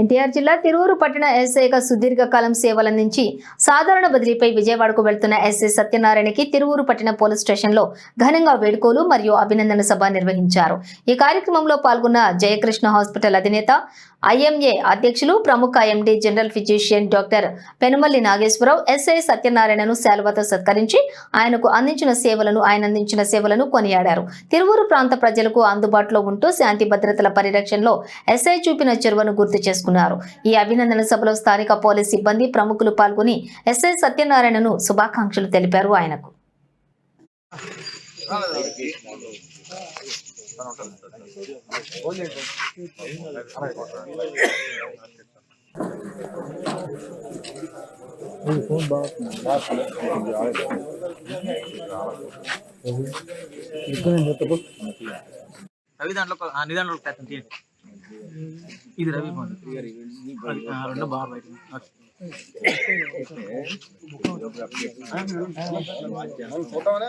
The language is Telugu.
ఎన్టీఆర్ జిల్లా తిరువూరు పట్టణ ఎస్ఐగా సుదీర్ఘకాలం సేవలందించి సాధారణ బదిలీపై విజయవాడకు వెళ్తున్న ఎస్ఐ సత్యనారాయణకి తిరువూరు పట్టణ పోలీస్ స్టేషన్లో ఘనంగా వేడుకలు మరియు అభినందన సభ నిర్వహించారు. ఈ కార్యక్రమంలో పాల్గొన్న జయకృష్ణ హాస్పిటల్ అధినేత, ఐఎంఏ అధ్యక్షులు, ప్రముఖ MD general physician doctor Penumalli Nageswara Rao SI సత్యనారాయణను శాలువాతో సత్కరించి ఆయన అందించిన సేవలను కొనియాడారు. తిరువూరు ప్రాంత ప్రజలకు అందుబాటులో ఉంటూ శాంతి భద్రతల పరిరక్షణలో ఎస్ఐ చూపిన చొరవను గుర్తు చేసుకున్నారు. ఈ అభినందన సభలో స్థానిక పోలీస్ సిబ్బంది, ప్రముఖులు పాల్గొని ఎస్ఐ సత్యనారాయణను శుభాకాంక్షలు తెలిపారు. ఆయనకు రవి దాంట్లో నిదానంలో ఇది రవి ఫోన్ రెండు బాగా బయట ఫోటోనే